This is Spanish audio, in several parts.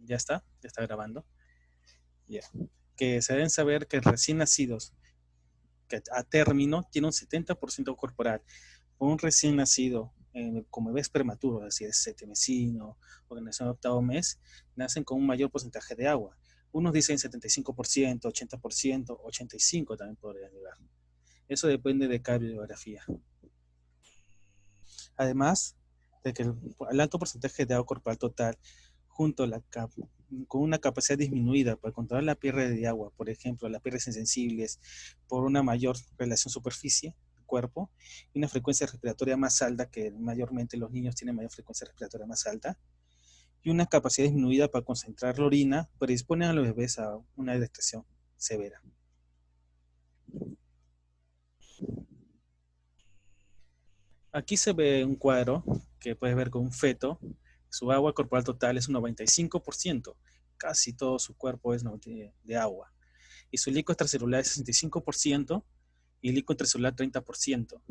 ya está grabando. Ya. Que se deben saber que recién nacidos, que a término, tiene un 70% corporal. Un recién nacido, como bebés prematuros, así de 7 mesino, o que nacen en octavo mes, nacen con un mayor porcentaje de agua. Unos dicen 75%, 80%, 85% también podrían llegar. Eso depende de cada bibliografía. Además de que el alto porcentaje de agua corporal total, junto a con una capacidad disminuida para controlar la pérdida de agua, por ejemplo, las pérdidas insensibles, por una mayor relación superficie del cuerpo, y una frecuencia respiratoria más alta, que mayormente los niños tienen mayor frecuencia respiratoria más alta, y una capacidad disminuida para concentrar la orina, predisponen a los bebés a una deshidratación severa. Aquí se ve un cuadro que puedes ver con un feto. Su agua corporal total es un 95%. Casi todo su cuerpo es de agua. Y su líquido extracelular es 65% y el líquido intracelular 30%.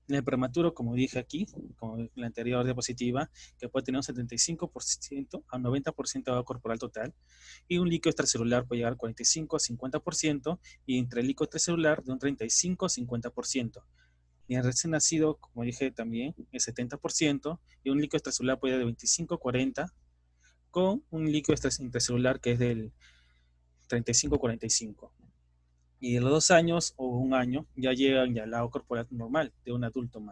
En el prematuro, como dije aquí, como en la anterior diapositiva, que puede tener un 75% a 90% de agua corporal total, y un líquido extracelular puede llegar al 45 a 50%, y entre el líquido extracelular de un 35 a 50%. Y en recién nacido, como dije también, el 70%, y un líquido extracelular puede ir de 25 a 40, con un líquido intracelular que es del 35 a 45. Y de los 2 años o un año ya llegan ya al agua corporal normal de un adulto,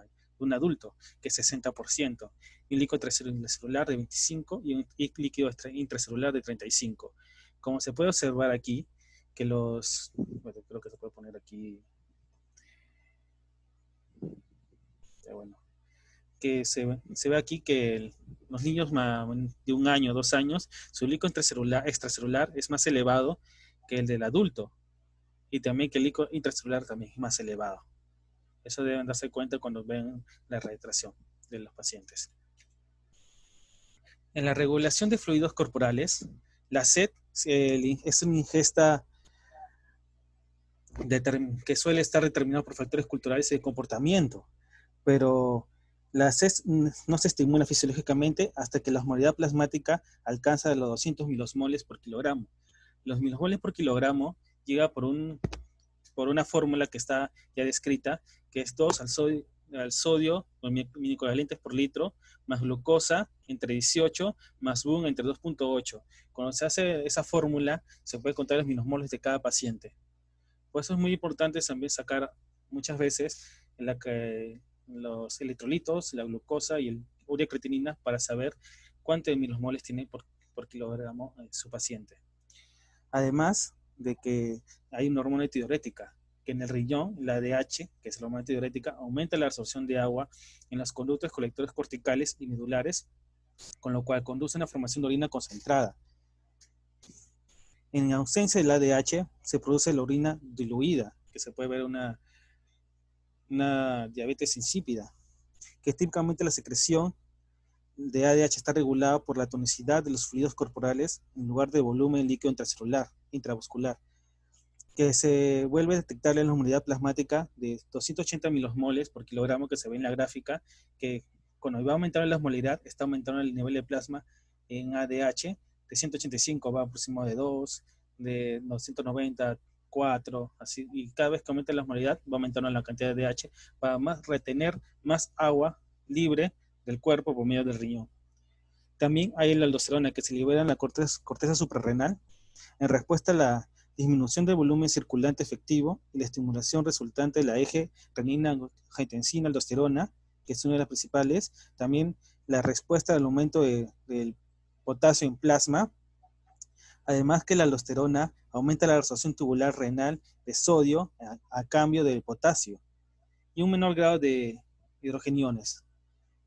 que es 60%, y un líquido extracelular de 25 y un líquido intracelular de 35. Como se puede observar aquí, que bueno, creo que se puede poner aquí, bueno, que se ve aquí que los niños de 1 año, 2 años, su líquido extracelular es más elevado que el del adulto, y también que el líquido intracelular también es más elevado. Eso deben darse cuenta cuando ven la rehidratación de los pacientes. En la regulación de fluidos corporales, la sed es una ingesta que suele estar determinada por factores culturales y de comportamiento, pero la sed no se estimula fisiológicamente hasta que la osmolaridad plasmática alcanza los 200 milosmoles por kilogramo. Los milosmoles por kilogramo llega por una fórmula que está ya descrita, que es 2 al sodio minicovalentes por litro, más glucosa entre 18, más BUN entre 2.8. Cuando se hace esa fórmula, se puede contar los milosmoles de cada paciente. Por eso es muy importante también sacar muchas veces los electrolitos, la glucosa y el urea creatinina para saber cuántos milosmoles tiene por kilogramo su paciente. Además de que hay una hormona antidiurética, que en el riñón, la ADH, que es la hormona antidiurética, aumenta la absorción de agua en los conductos colectores corticales y medulares, con lo cual conduce a una formación de orina concentrada. En ausencia del ADH, se produce la orina diluida, que se puede ver una diabetes insípida, que típicamente la secreción de ADH está regulada por la tonicidad de los fluidos corporales en lugar de volumen líquido intravascular, que se vuelve detectable en la unidad plasmática de 280 milosmoles por kilogramo que se ve en la gráfica, que cuando va aumentando la osmolaridad, está aumentando el nivel de plasma en ADH, de 185 va aproximado de 2, de 290, 4, así, y cada vez que aumenta la osmolaridad va aumentando la cantidad de ADH para retener más agua libre del cuerpo por medio del riñón. También hay la aldosterona que se libera en la corteza suprarrenal en respuesta a la disminución del volumen circulante efectivo y la estimulación resultante de la eje renina-angiotensina-aldosterona, que es una de las principales. También la respuesta al aumento del potasio en plasma. Además que la aldosterona aumenta la absorción tubular renal de sodio a cambio del potasio y un menor grado de hidrogeniones.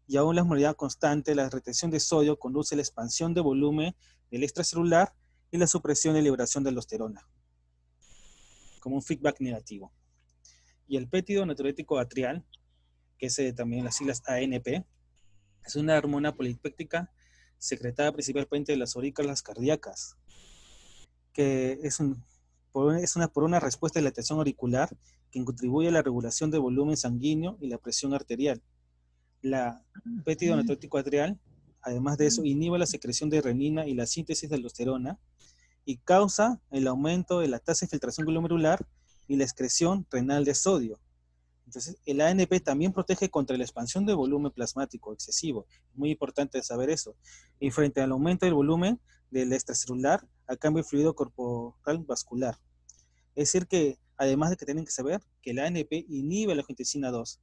Y aún la osmolaridad constante, la retención de sodio conduce a la expansión de volumen del extracelular y la supresión de liberación de aldosterona, como un feedback negativo. Y el péptido natriurético atrial, que es también las siglas ANP, es una hormona polipéptica secretada principalmente de las aurículas cardíacas, que por una respuesta de la tensión auricular que contribuye a la regulación del volumen sanguíneo y la presión arterial. La péptido natriurético atrial Además de eso, inhibe la secreción de renina y la síntesis de aldosterona y causa el aumento de la tasa de filtración glomerular y la excreción renal de sodio. Entonces, el ANP también protege contra la expansión del volumen plasmático excesivo. Muy importante saber eso. Y frente al aumento del volumen del extracelular, a cambio de fluido corporal vascular. Es decir que, además de que tienen que saber que el ANP inhibe la angiotensina 2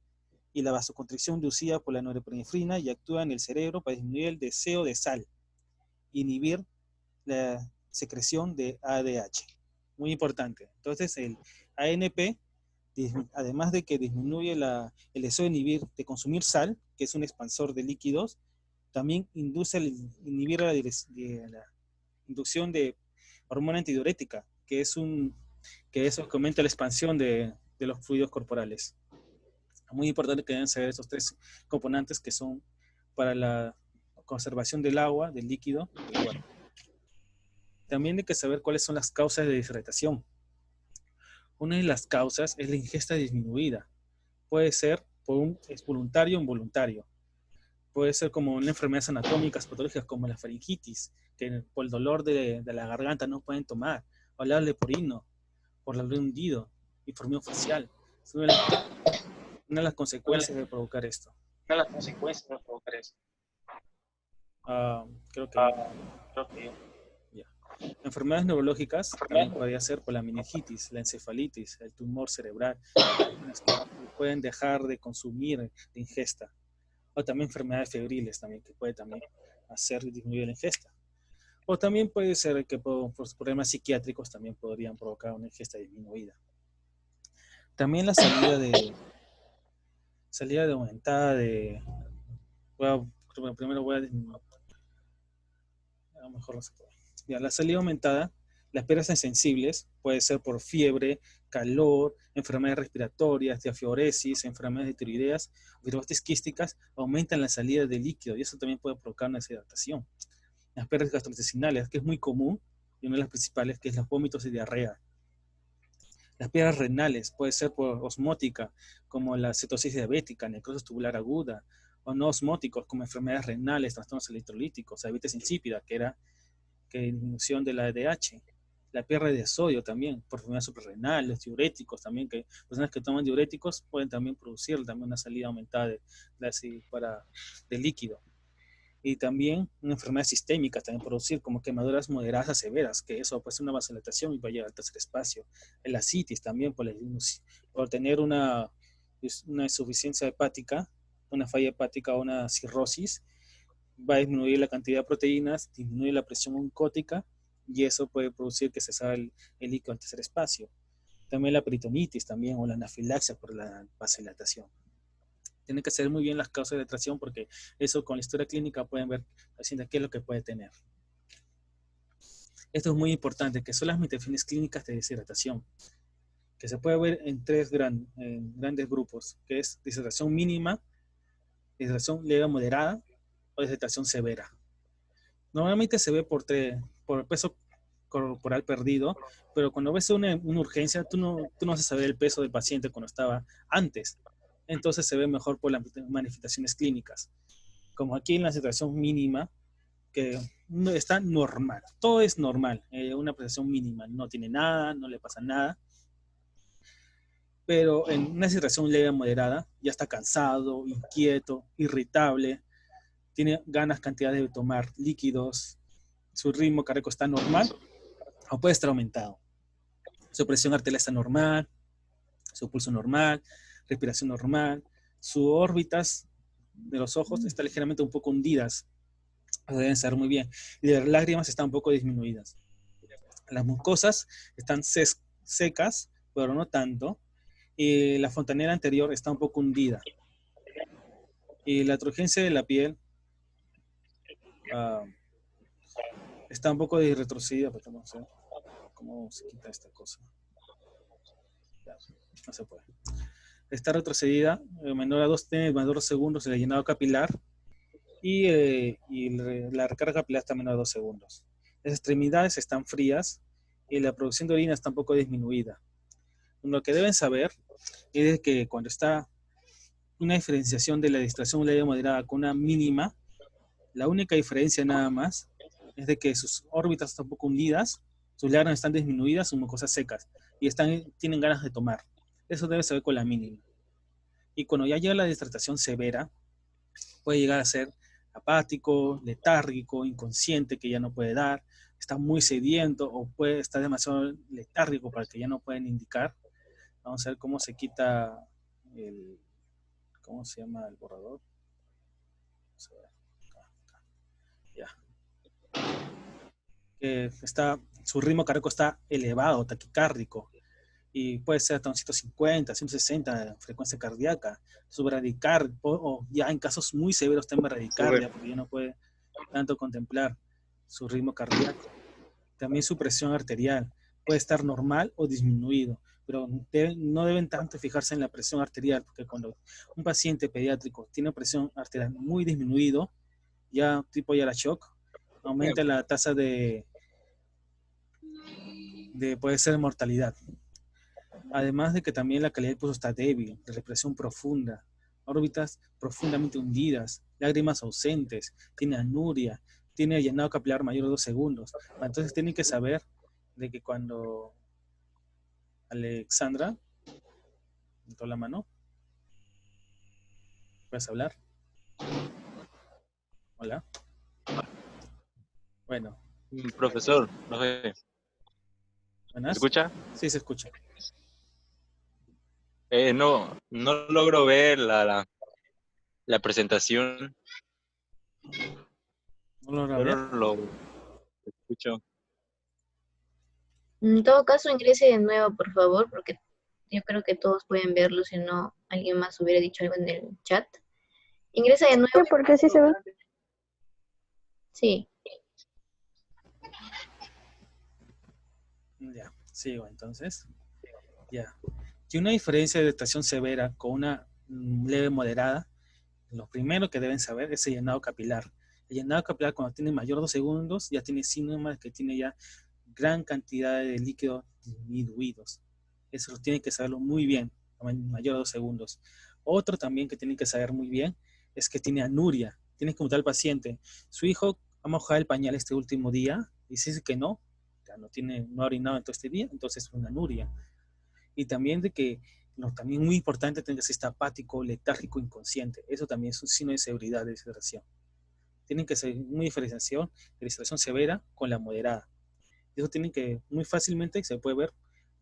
y la vasoconstricción inducida por la norepinefrina y actúa en el cerebro para disminuir el deseo de sal, inhibir la secreción de ADH. Muy importante. Entonces, el ANP, además de que disminuye el deseo de inhibir, de consumir sal, que es un expansor de líquidos, también induce inhibir la inducción de hormona antidiurética, que eso que aumenta la expansión de los fluidos corporales. Muy importante que deben saber esos tres componentes que son para la conservación del agua, del líquido, del cuerpo. También hay que saber cuáles son las causas de deshidratación. Una de las causas es la ingesta disminuida. Puede ser es voluntario o involuntario. Puede ser como una enfermedades anatómicas patológicas como la faringitis, que por el dolor de la garganta no pueden tomar, o el leporino, por el hundido y formión facial. Es una de las consecuencias de provocar esto. Creo que ya. Enfermedades neurológicas también podría ser por la meningitis, la encefalitis, el tumor cerebral, que pueden dejar de consumir de ingesta. O también enfermedades febriles también, que puede también hacer disminuir la ingesta. O también puede ser que por problemas psiquiátricos también podrían provocar una ingesta disminuida. También la salida de aumentada de... primero voy a disminuir. A lo mejor no se puede. Ya, la salida aumentada, las pérdidas sensibles, puede ser por fiebre, calor, enfermedades respiratorias, diaforesis, enfermedades de tiroideas, fibrosis quísticas, aumentan la salida de líquido y eso también puede provocar una deshidratación. Las pérdidas gastrointestinales, que es muy común, y una de las principales, que es los vómitos y diarrea. Las pérdidas renales, puede ser por osmótica, como la cetosis diabética, necrosis tubular aguda, o no osmóticos, como enfermedades renales, trastornos electrolíticos, diabetes insípida, que disminución de la ADH. La pérdida de sodio también, por enfermedades suprarrenales, diuréticos también, que personas que toman diuréticos pueden también producir también una salida aumentada de líquido. Y también una enfermedad sistémica también producir como quemaduras moderadas a severas, que eso puede ser una vasodilatación y va a llegar al tercer espacio. La ascitis también por tener una insuficiencia hepática, una falla hepática o una cirrosis, va a disminuir la cantidad de proteínas, disminuye la presión oncótica y eso puede producir que se salga el líquido al tercer espacio. También la peritonitis también o la anafilaxia por la vasodilatación. Tienen que saber muy bien las causas de tracción porque eso con la historia clínica pueden ver pacientes qué es lo que puede tener. Esto es muy importante, que son las metafines clínicas de deshidratación, que se puede ver en grandes grupos, que es deshidratación mínima, deshidratación leve o moderada o deshidratación severa. Normalmente se ve por peso corporal perdido, pero cuando ves una urgencia, tú no vas a saber el peso del paciente cuando estaba antes. Entonces se ve mejor por las manifestaciones clínicas. Como aquí en la situación mínima, que está normal. Todo es normal. Una presión mínima. No tiene nada, no le pasa nada. Pero en una situación leve o moderada, ya está cansado, inquieto, irritable, tiene ganas, cantidades de tomar líquidos, su ritmo cardíaco está normal o puede estar aumentado. Su presión arterial está normal, su pulso normal, respiración normal, sus órbitas de los ojos están ligeramente un poco hundidas, deben estar muy bien, y las lágrimas están un poco disminuidas. Las mucosas están secas, pero no tanto, y la fontanera anterior está un poco hundida. Y la turgencia de la piel está un poco retrocedida, pero no sé cómo se quita esta cosa. Ya, no se puede. Está retrocedida, menor a 2 segundos el llenado capilar y la recarga capilar está menor a 2 segundos. Las extremidades están frías y la producción de orina está un poco disminuida. Lo que deben saber es que cuando está una diferenciación de la distracción leve moderada con una mínima, La única diferencia nada más es de que sus órbitas están un poco hundidas, sus lágrimas están disminuidas, sus mucosas secas y tienen ganas de tomar. Eso debe ser con la mínima. Y cuando ya llega la deshidratación severa, puede llegar a ser apático, letárgico, inconsciente, que ya no puede dar, está muy sediento o puede estar demasiado letárgico para que ya no pueden indicar. Vamos a ver cómo se quita el, ¿cómo se llama el borrador? Vamos a ver. Ya. Su ritmo cardíaco está elevado, taquicárdico, y puede ser hasta un 150, 160 de frecuencia cardíaca, su bradicardia, o ya en casos muy severos está en bradicardia, porque ya no puede tanto contemplar su ritmo cardíaco. También su presión arterial puede estar normal o disminuido, pero no deben tanto fijarse en la presión arterial, porque cuando un paciente pediátrico tiene presión arterial muy disminuido, ya tipo ya la shock, aumenta la tasa puede ser mortalidad. Además de que también la calidad del pulso está débil, de respiración profunda, órbitas profundamente hundidas, lágrimas ausentes, tiene anuria, tiene llenado capilar mayor de 2 segundos. Entonces tienen que saber de que cuando Alexandra, levantó la mano, ¿puedes hablar? Hola. Bueno. Profesor, no sé. ¿Buenas? ¿Se escucha? Sí, se escucha. No logro ver la presentación. ¿No lo Pero ver? lo escucho. En todo caso, ingrese de nuevo, por favor, porque yo creo que todos pueden verlo, si no, alguien más hubiera dicho algo en el chat. Ingresa de nuevo. Sí, porque sí se ve. Sí. Ya, sigo entonces. Ya. Y una diferencia de estación severa con una leve moderada, lo primero que deben saber es el llenado capilar. El llenado capilar, cuando tiene mayor de 2 segundos, ya tiene síntomas que tiene ya gran cantidad de líquidos disminuidos. Eso tienen que saberlo muy bien, mayor de 2 segundos. Otro también que tienen que saber muy bien es que tiene anuria. Tienen que preguntar al paciente, ¿su hijo ha mojado el pañal este último día? Y si dice que no, ya no ha orinado en todo este día, entonces es una anuria. Y también de que, también muy importante, tener que ser apático, letárgico, inconsciente. Eso también es un signo de severidad de deshidratación. Tienen que ser muy diferenciación de deshidratación severa con la moderada. Eso tienen que, muy fácilmente se puede ver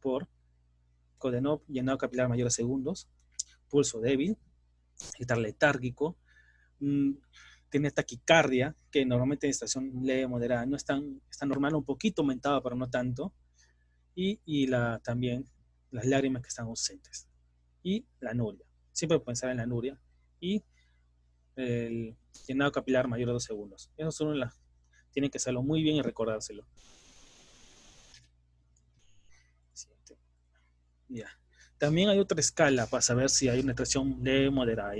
por codenop, llenado capilar mayor a segundos, pulso débil, estar letárgico, tiene taquicardia, que normalmente en estación leve moderada no es está normal, un poquito aumentada, pero no tanto, y también las lágrimas que están ausentes, y la anuria. Siempre pensar en la anuria, y el llenado capilar mayor a 2 segundos. Esos son tienen que hacerlo muy bien y recordárselo. Ya. También hay otra escala para saber si hay una presión leve, moderada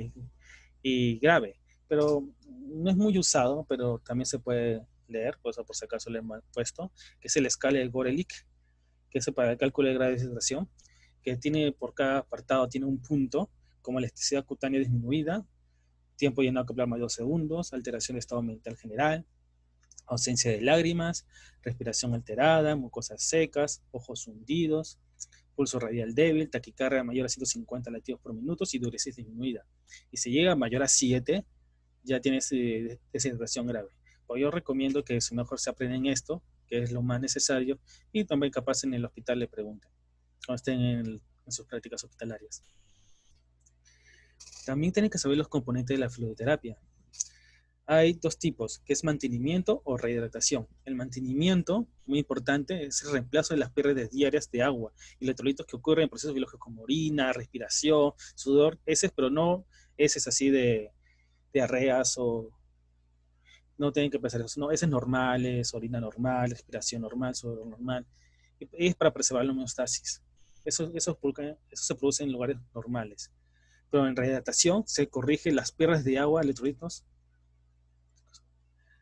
y grave, pero no es muy usado, pero también se puede leer, por eso por si acaso le he puesto, que es la escala del Gorelick, que es para el cálculo de grado de deshidratación, que tiene por cada apartado tiene un punto, como elasticidad cutánea disminuida, tiempo llenado capilar más 2 segundos, alteración de estado mental general, ausencia de lágrimas, respiración alterada, mucosas secas, ojos hundidos, pulso radial débil, taquicardia mayor a 150 latidos por minuto y diuresis disminuida. Y si llega mayor a 7, ya tienes deshidratación grave. Pues yo recomiendo que mejor se aprendan esto, que es lo más necesario, y también capaz en el hospital le pregunten, cuando estén en sus prácticas hospitalarias. También tienen que saber los componentes de la fluidoterapia. Hay 2 tipos, que es mantenimiento o rehidratación. El mantenimiento, muy importante, es el reemplazo de las pérdidas diarias de agua y electrolitos que ocurren en procesos biológicos como orina, respiración, sudor, heces, pero no heces así de diarreas o no tienen que pensar eso, no, heces normales, orina normal, respiración normal, sudor normal. Y es para preservar la homeostasis. Eso se produce en lugares normales. Pero en rehidratación se corrige las pérdidas de agua,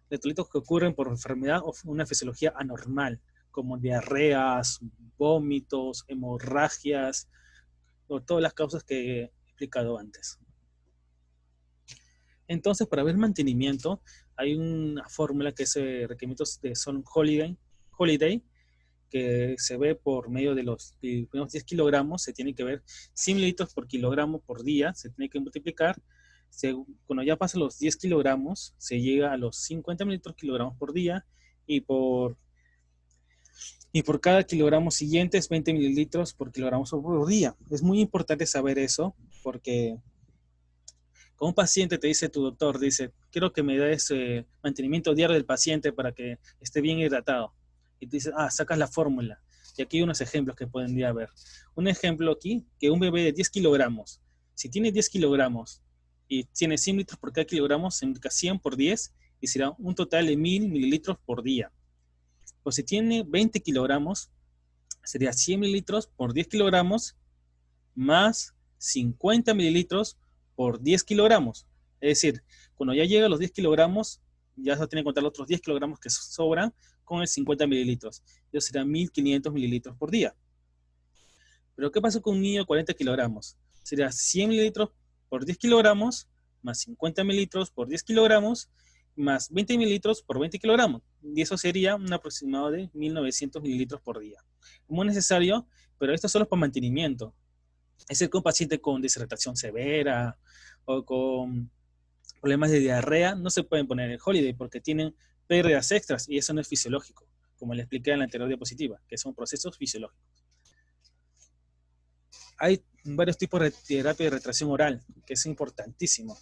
electrolitos que ocurren por enfermedad o una fisiología anormal, como diarreas, vómitos, hemorragias, o todas las causas que he explicado antes. Entonces, para ver mantenimiento, hay una fórmula que es requerimientos de Son Holiday, que se ve por medio de los primeros 10 kilogramos, se tiene que ver 100 mililitros por kilogramo por día, se tiene que multiplicar. Cuando ya pasa los 10 kilogramos, se llega a los 50 mililitros kilogramos por día, y por cada kilogramo siguiente es 20 mililitros por kilogramo por día. Es muy importante saber eso, porque con un paciente te dice tu doctor, dice, quiero que me des mantenimiento diario del paciente para que esté bien hidratado. Y te dice, sacas la fórmula. Y aquí hay unos ejemplos que pueden ver. Un ejemplo aquí, que un bebé de 10 kilogramos, si tiene 10 kilogramos y tiene 100 litros por cada kilogramo, se multiplica 100 por 10 y será un total de 1000 mililitros por día. O si tiene 20 kilogramos, sería 100 mililitros por 10 kilogramos más 50 mililitros por 10 kilogramos. Es decir, cuando ya llega a los 10 kilogramos, ya se tiene que contar los otros 10 kilogramos que sobran con el 50 mililitros. Eso será 1500 mililitros por día. Pero ¿qué pasa con un niño de 40 kilogramos? Sería 100 mililitros por 10 kilogramos, más 50 mililitros por 10 kilogramos, más 20 mililitros por 20 kilogramos. Y eso sería un aproximado de 1900 mililitros por día. Muy necesario, pero esto solo es para mantenimiento. Es decir, que un paciente con deshidratación severa o con problemas de diarrea no se pueden poner el Holiday porque tienen pérdidas extras y eso no es fisiológico, como le expliqué en la anterior diapositiva, que son procesos fisiológicos. Hay varios tipos de terapia de retracción oral, que es importantísimo.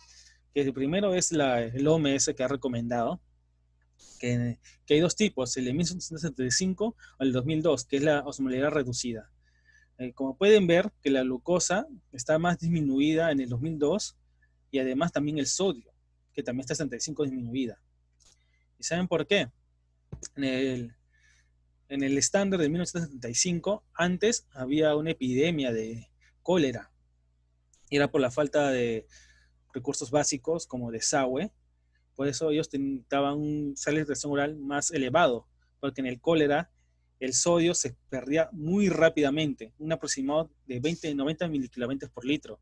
Que el primero es el OMS que ha recomendado, que hay dos tipos, el de 1975 o el 2002, que es la osmolalidad reducida. Como pueden ver, que la glucosa está más disminuida en el 2002 y además también el sodio, que también está 65 disminuida. ¿Y saben por qué? En el estándar de 1975, antes había una epidemia de cólera. Y era por la falta de recursos básicos como desagüe. Por eso ellos daban un sal de retracción oral más elevado, porque en el cólera el sodio se perdía muy rápidamente, un aproximado de 90 milikiloventres por litro.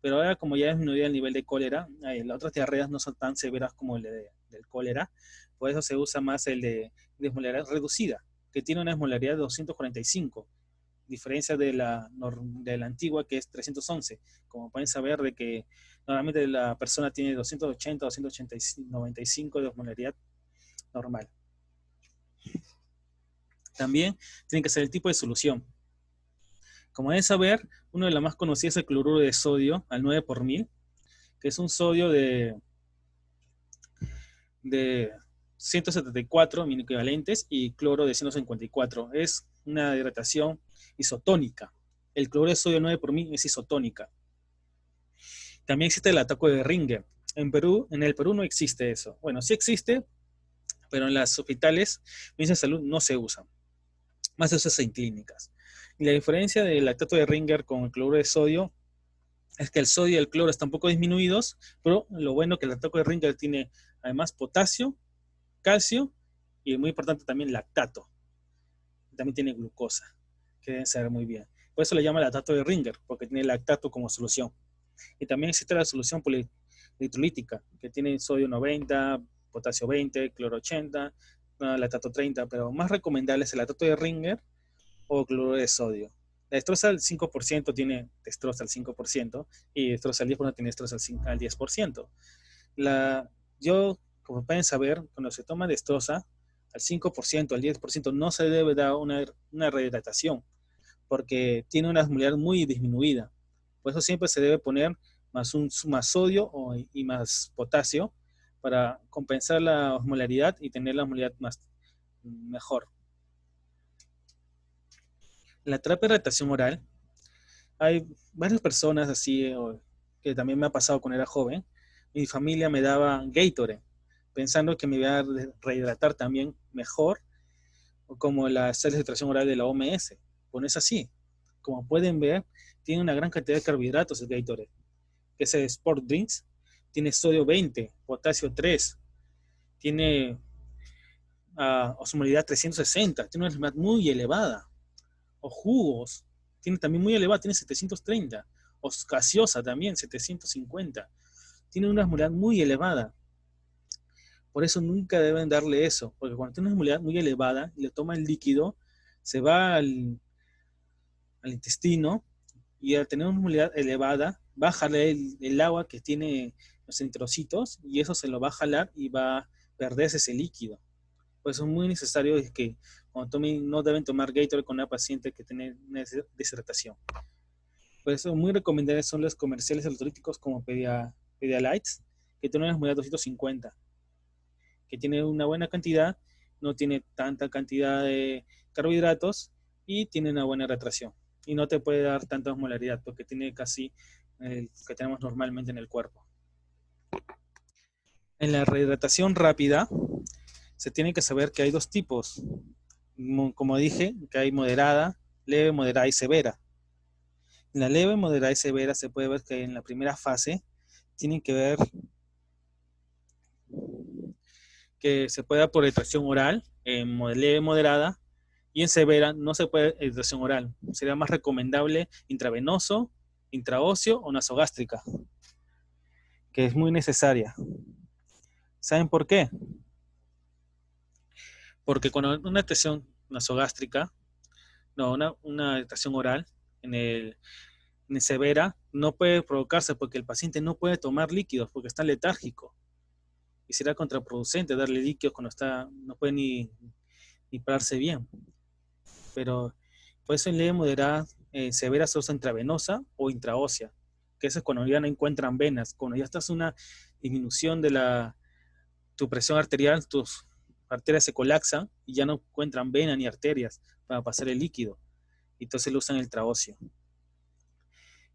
Pero ahora, como ya disminuía el nivel de cólera, las otras diarreas no son tan severas como el del cólera, por eso se usa más el de osmolaridad reducida, que tiene una osmolaridad de 245, diferencia de la antigua, que es 311. Como pueden saber, de que normalmente la persona tiene 280, 295 de osmolaridad normal. También tiene que ser el tipo de solución. Como deben saber, una de las más conocidas es el cloruro de sodio al 9 por 1000, que es un sodio de 174 microequivalentes y cloro de 154. Es una hidratación isotónica. El cloruro de sodio 9 por 1000 es isotónica. También existe el ataque de Ringer. En el Perú no existe eso. Bueno, sí existe, pero en los hospitales de salud no se usan. Más se usa en clínicas. Y la diferencia del lactato de Ringer con el cloruro de sodio es que el sodio y el cloro están un poco disminuidos, pero lo bueno es que el lactato de Ringer tiene además potasio, calcio y muy importante también lactato. También tiene glucosa, que deben saber muy bien. Por eso le llama lactato de Ringer, porque tiene lactato como solución. Y también existe la solución electrolítica, que tiene sodio 90, potasio 20, cloro 80, lactato 30, pero más recomendable es el lactato de Ringer o cloruro de sodio. La destroza al 5% tiene destroza al 5% y destroza al 10% tiene destroza al 10%. Yo, como pueden saber, cuando se toma destroza al 5%, al 10%, no se debe dar una rehidratación porque tiene una osmolaridad muy disminuida. Por eso siempre se debe poner más sodio y más potasio para compensar la osmolaridad y tener la osmolaridad mejor. En la terapia de hidratación oral hay varias personas así, que también me ha pasado cuando era joven. Mi familia me daba Gatorade, pensando que me iba a rehidratar también mejor, como las sales de hidratación oral de la OMS. Pues no es así. Como pueden ver, tiene una gran cantidad de carbohidratos el Gatorade, que es el Sport Drinks. Tiene sodio 20, potasio 3, tiene osmolaridad 360, tiene una osmolaridad muy elevada. O jugos, tiene también muy elevada, tiene 730. O gaseosa también, 750. tiene una osmolalidad muy elevada. Por eso nunca deben darle eso, porque cuando tiene una osmolalidad muy elevada y le toma el líquido, se va al intestino y al tener una osmolalidad elevada, va a jalar el agua que tiene los eritrocitos y eso se lo va a jalar y va a perderse ese líquido. Por eso es muy necesario que cuando tomen, no deben tomar Gatorade con una paciente que tiene una deshidratación. Por eso muy recomendables son los comerciales electrolíticos como Pedialytes, que tienen una osmolalidad 250, que tiene una buena cantidad, no tiene tanta cantidad de carbohidratos y tiene una buena retracción. Y no te puede dar tanta osmolaridad porque tiene casi el que tenemos normalmente en el cuerpo. En la rehidratación rápida, se tiene que saber que hay dos tipos. Como dije, que hay moderada, leve, moderada y severa. En la leve, moderada y severa se puede ver que en la primera fase tienen que ver que se puede dar por extracción oral, en leve, moderada, y en severa no se puede extracción oral. Sería más recomendable intravenoso, intraóseo o nasogástrica, que es muy necesaria. ¿Saben por qué? Porque con una extracción nasogástrica, no, una extracción oral en severa no puede provocarse porque el paciente no puede tomar líquidos porque está letárgico. Y será contraproducente darle líquidos cuando no puede ni pararse bien. Pero por eso en leve moderada, severa se usa intravenosa o intraósea, que eso es cuando ya no encuentran venas, cuando ya estás una disminución de tu presión arterial, tus arterias se colapsan y ya no encuentran venas ni arterias para pasar el líquido. Entonces lo usan el intraóseo.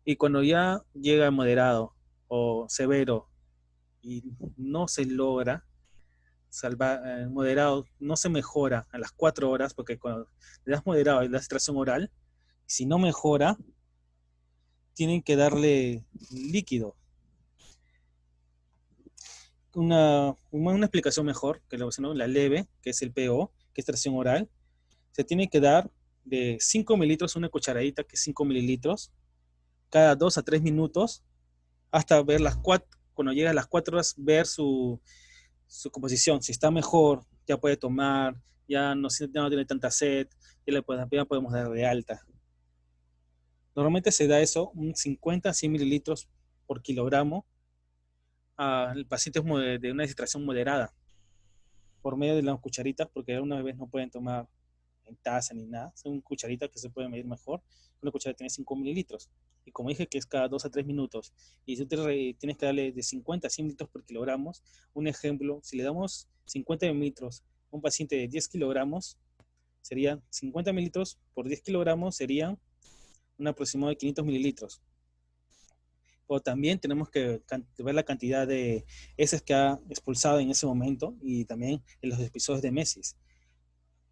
Y cuando ya llega moderado o severo y no se logra moderado, no se mejora a las 4 horas, porque cuando le das moderado y le das extracción oral, si no mejora, tienen que darle líquido. Una explicación mejor, que la leve, que es el PO, que es extracción oral, se tiene que dar de 5 mililitros, una cucharadita, que es 5 mililitros, cada 2 a 3 minutos, hasta ver cuando llega a las 4 horas, ver su composición. Si está mejor, ya puede tomar, ya no tiene tanta sed, ya podemos dar de alta. Normalmente se da eso, un 50 a 100 mililitros por kilogramo al paciente de una deshidratación moderada, por medio de las cucharitas, porque una bebés no pueden tomar en taza ni nada, son cucharitas que se pueden medir mejor. Una cucharita tiene 5 mililitros, y como dije que es cada 2 a 3 minutos, y si tienes que darle de 50 a 100 mililitros por kilogramo, un ejemplo, si le damos 50 mililitros a un paciente de 10 kilogramos, serían 50 mililitros por 10 kilogramos, serían un aproximado de 500 mililitros. O también tenemos que ver la cantidad de heces que ha expulsado en ese momento y también en los episodios de mesis.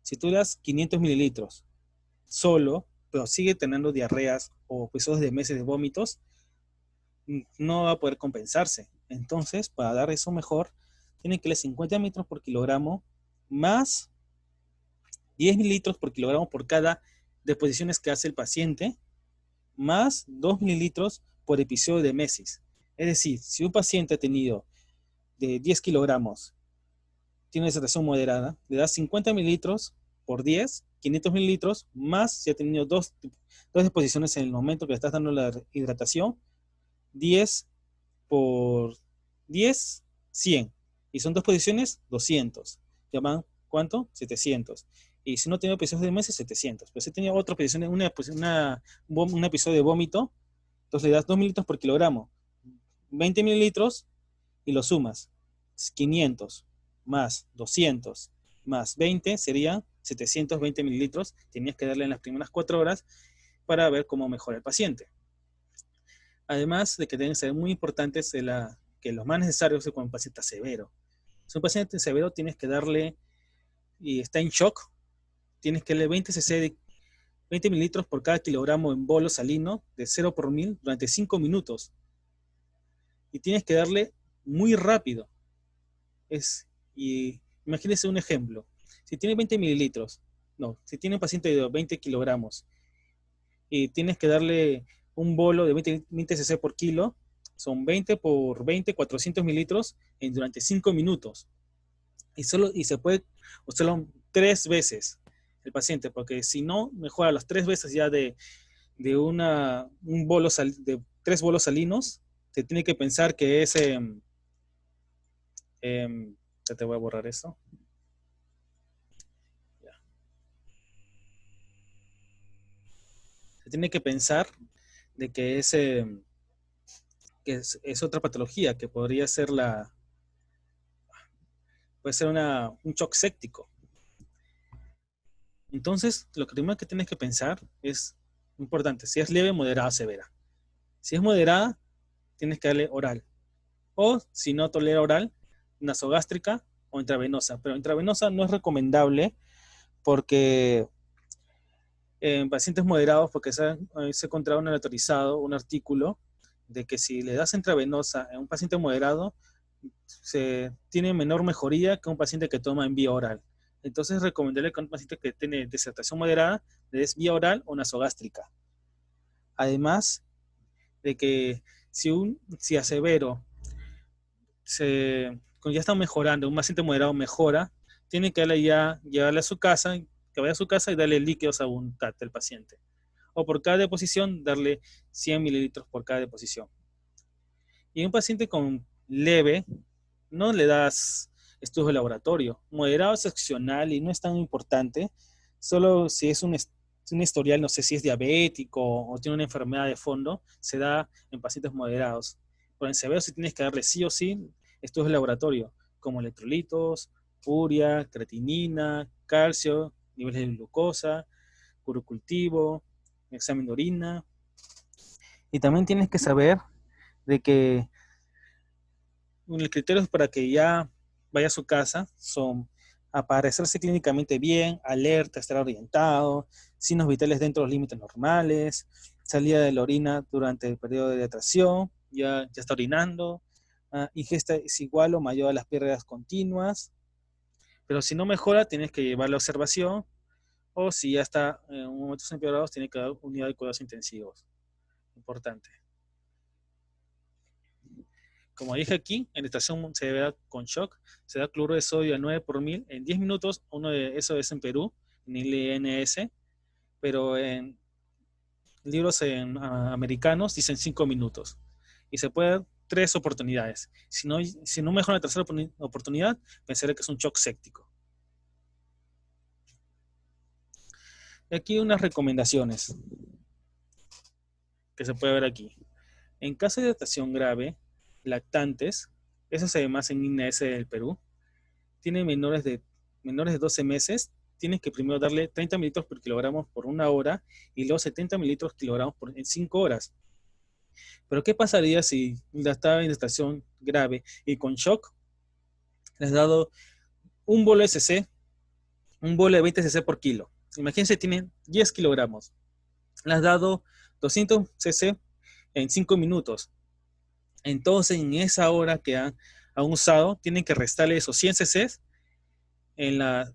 Si tú das 500 mililitros solo, pero sigue teniendo diarreas o episodios de meses de vómitos, no va a poder compensarse. Entonces, para dar eso mejor, tienen que darle 50 mililitros por kilogramo más 10 mililitros por kilogramo por cada deposiciones que hace el paciente, más 2 mililitros por episodio de mesis. Es decir, si un paciente ha tenido de 10 kilogramos, tiene una deshidratación moderada, le das 50 mililitros por 10, 500 mililitros, más si ha tenido dos deposiciones en el momento que le estás dando la hidratación, 10 por 10, 100. Y son dos posiciones, 200. ¿Llaman cuánto? 700. Y si no tenía episodios de meses, 700. Pero si tenía otra posición, un episodio de vómito, entonces le das 2 mililitros por kilogramo, 20 mililitros y lo sumas. 500 más 200 más 20 serían 720 mililitros. Tenías que darle en las primeras 4 horas para ver cómo mejora el paciente. Además de que deben ser muy importantes que los más necesarios es cuando un paciente está severo. Si un paciente severo tienes que darle y está en shock, tienes que darle 20 mililitros por cada kilogramo en bolo salino de 0 por 1000 durante 5 minutos. Y tienes que darle muy rápido. Y imagínense un ejemplo. Si tiene 20 mililitros, si tiene un paciente de 20 kilogramos y tienes que darle un bolo de 20 cc por kilo, Son 20 por 20, 400 mililitros durante 5 minutos. Y se puede usarlo 3 veces el paciente, porque si no mejora las 3 veces ya de de 3 bolos salinos, se tiene que pensar que es, ya te voy a borrar esto. Ya. Se tiene que pensar de que es otra patología, que podría ser puede ser un shock séptico. Entonces, lo primero que tienes que pensar es importante, si es leve, moderada o severa. Si es moderada, tienes que darle oral. O, si no tolera oral, nasogástrica o intravenosa. Pero intravenosa no es recomendable porque en pacientes moderados, porque se ha encontrado un artículo de que si le das intravenosa a un paciente moderado, se tiene menor mejoría que un paciente que toma en vía oral. Entonces, recomendarle que un paciente que tiene deshidratación moderada le des vía oral o nasogástrica. Además de que si a severo cuando ya está mejorando, un paciente moderado mejora, tiene que llevarle a su casa, que vaya a su casa y darle líquidos a un TAT del paciente. O por cada deposición, darle 100 mililitros por cada deposición. Y un paciente con leve, no le das estudio de laboratorio. Moderado es excepcional y no es tan importante. Solo si es un historial, no sé si es diabético o tiene una enfermedad de fondo, se da en pacientes moderados. Pero en severo sí tienes que darle sí o sí estudios de laboratorio, como electrolitos, urea, creatinina, calcio, niveles de glucosa, urocultivo, examen de orina. Y también tienes que saber de que los criterios para que ya vaya a su casa son aparecerse clínicamente bien, alerta, estar orientado, signos vitales dentro de los límites normales, salida de la orina durante el periodo de hidratación, ya está orinando, ingesta es igual o mayor a las pérdidas continuas, pero si no mejora, tienes que llevarlo a observación, o si ya está en momentos empeorados, tiene que dar unidad de cuidados intensivos. Importante. Como dije aquí, en estación severa con shock, se da cloruro de sodio a 9 por 1000 en 10 minutos. Eso es en Perú, en el INS, pero en libros americanos dicen 5 minutos. Y se puede dar 3 oportunidades. Si no mejora la tercera oportunidad, pensaré que es un shock séptico. Y aquí unas recomendaciones que se puede ver aquí. En caso de hidratación grave, lactantes, eso se ve más en INS del Perú, tienen menores de 12 meses, tienes que primero darle 30 mililitros por kilogramo por 1 hora y luego 70 mililitros por kilogramo en 5 horas. Pero ¿qué pasaría si estaba en hidratación grave y con shock les has dado un bolo SC, un bolo de 20 cc por kilo? Imagínense, tienen 10 kilogramos. Le has dado 200 cc en 5 minutos. Entonces, en esa hora que han usado, tienen que restarle esos 100 cc en la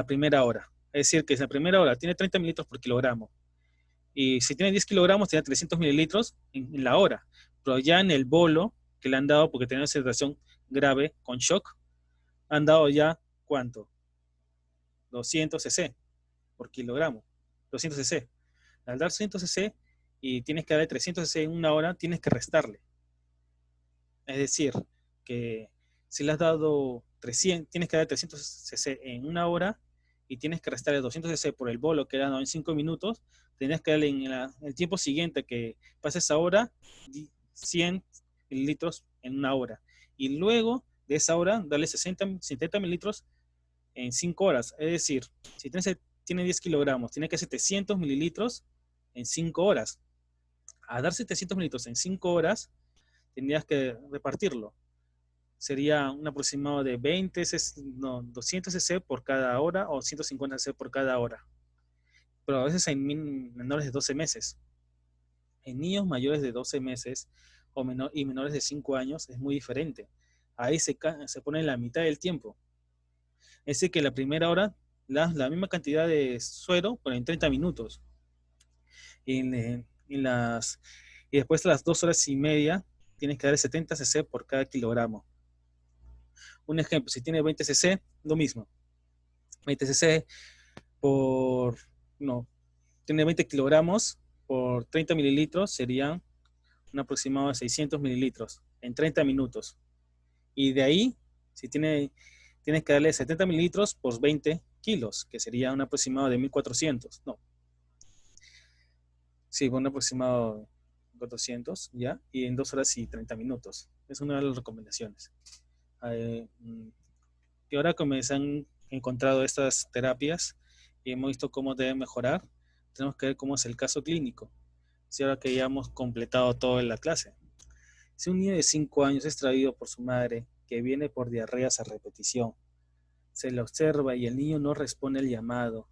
primera hora. Es decir, que en la primera hora tiene 30 mililitros por kilogramo. Y si tiene 10 kilogramos, tiene 300 mililitros en la hora. Pero ya en el bolo que le han dado, porque tenía una situación grave con shock, han dado ya, ¿cuánto? 200 cc por kilogramo. 200 cc. Al dar 200 cc y tienes que darle 300 cc en 1 hora, tienes que restarle. Es decir, que si le has dado 300, tienes que dar 300 cc en 1 hora y tienes que restarle 200 cc por el bolo que le han dado en 5 minutos, tienes que darle en el tiempo siguiente que pase esa hora 100 mililitros en 1 hora. Y luego de esa hora, darle 70 mililitros en 5 horas. Es decir, si tiene 10 kilogramos, tiene que hacer 700 mililitros en 5 horas. A dar 700 mililitros en 5 horas, tendrías que repartirlo. Sería un aproximado de 200 cc por cada hora o 150 cc por cada hora. Pero a veces hay menores de 12 meses. En niños mayores de 12 meses y menores de 5 años es muy diferente. Ahí se pone en la mitad del tiempo. Es decir, que la primera hora, la misma cantidad de suero, pero en 30 minutos. Y después de las 2 horas y media, tienes que darle 70 cc por cada kilogramo. Un ejemplo, si tiene 20 cc, lo mismo. 20 cc por, no, tiene 20 kilogramos por 30 mililitros, serían un aproximado de 600 mililitros en 30 minutos. Y de ahí, si tienes que darle 70 mililitros por 20 kilos, que sería un aproximado de 1400. No. Sí, un aproximado de 400, ¿ya? Y en 2 horas y 30 minutos. Es una de las recomendaciones. Y ahora que se han encontrado estas terapias y hemos visto cómo deben mejorar, tenemos que ver cómo es el caso clínico. Si ahora que ya hemos completado todo en la clase. Si un niño de 5 años es traído por su madre, que viene por diarreas a repetición, se le observa y el niño no responde al llamado,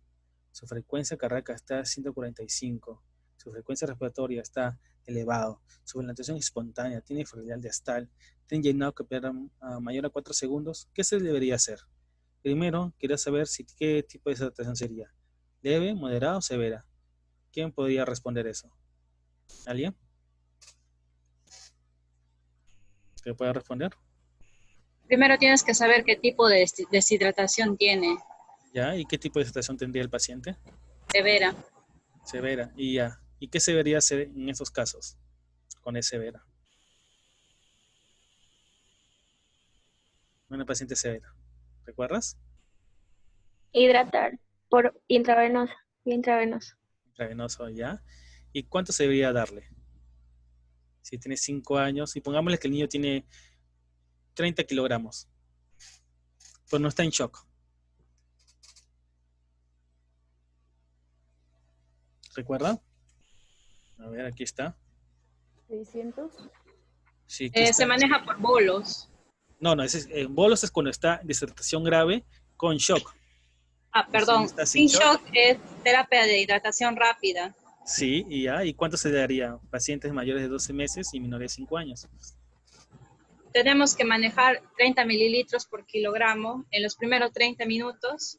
su frecuencia cardíaca está a 145, su frecuencia respiratoria está elevado, su ventilación espontánea, tiene fragilidad diastal, tiene llenado capilar mayor a 4 segundos, ¿qué se debería hacer? Primero, quería saber qué tipo de deshidratación sería, leve, moderada o severa. ¿Quién podría responder eso? ¿Alguien? ¿Qué puede responder? Primero tienes que saber qué tipo de deshidratación tiene. ¿Ya? ¿Y qué tipo de deshidratación tendría el paciente? Severa. Severa. Y ya. ¿Y qué se debería hacer en estos casos? Con es severa. Una paciente severa. ¿Recuerdas? Hidratar por intravenosa. Intravenosa. Intravenoso, ya. ¿Y cuánto se debería darle? Si tiene 5 años, y pongámosle que el niño tiene 30 kilogramos, pues no está en shock. ¿Recuerda? A ver, aquí está. 600. Sí, aquí está. Se maneja por bolos. No, bolos es cuando está en deshidratación grave con shock. Perdón, sin shock es terapia de hidratación rápida. Sí, y ya. ¿Y cuánto se daría? Pacientes mayores de 12 meses y menores de 5 años. Tenemos que manejar 30 mililitros por kilogramo en los primeros 30 minutos,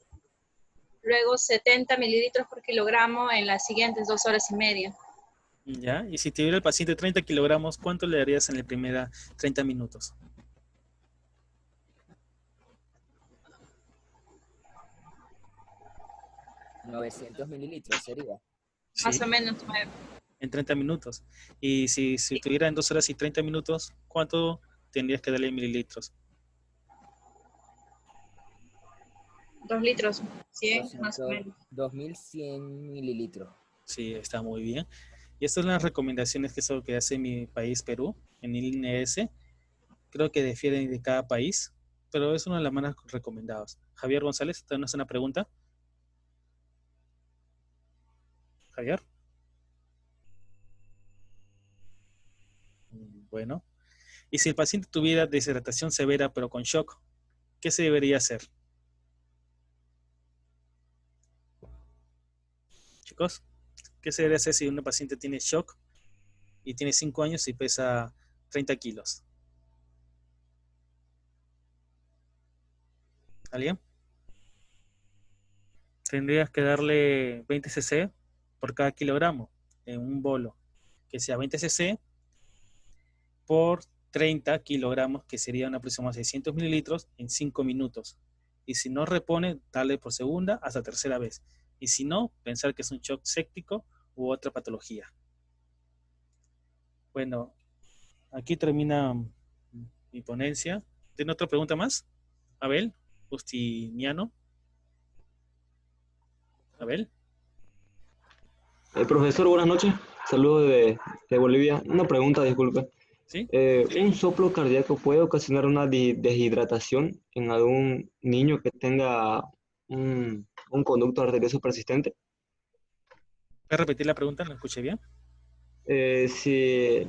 luego 70 mililitros por kilogramo en las siguientes 2 horas y media. Ya, y si tuviera el paciente 30 kilogramos, ¿cuánto le darías en la primera 30 minutos? ¿900 mililitros sería? Sí, Más o menos 9. en 30 minutos. Y si tuviera en 2 horas y 30 minutos, ¿cuánto tendrías que darle en mililitros? 2 litros, 100 200, más o menos. 2100 mililitros. Sí, está muy bien. Y estas son las recomendaciones que es lo que hace mi país, Perú, en el INS. Creo que difieren de cada país, pero es una de las más recomendadas. Javier González, ¿te hace una pregunta? Javier. Bueno. Y si el paciente tuviera deshidratación severa pero con shock, ¿qué se debería hacer? Chicos, ¿qué se debería hacer si una paciente tiene shock y tiene 5 años y pesa 30 kilos? ¿Alguien? Tendrías que darle 20 cc por cada kilogramo en un bolo, que sea 20 cc por 30 kilogramos, que serían aproximadamente 600 mililitros en 5 minutos. Y si no repone, darle por segunda hasta tercera vez. Y si no, pensar que es un shock séptico u otra patología. Bueno, aquí termina mi ponencia. ¿Tiene otra pregunta más? Abel, Justiniano. Abel. Profesor, buenas noches. Saludos de Bolivia. Una pregunta, disculpe. ¿Sí? ¿Un soplo cardíaco puede ocasionar una deshidratación en algún niño que tenga un conducto arterioso persistente? ¿Puedes repetir la pregunta? ¿No escuché bien? Si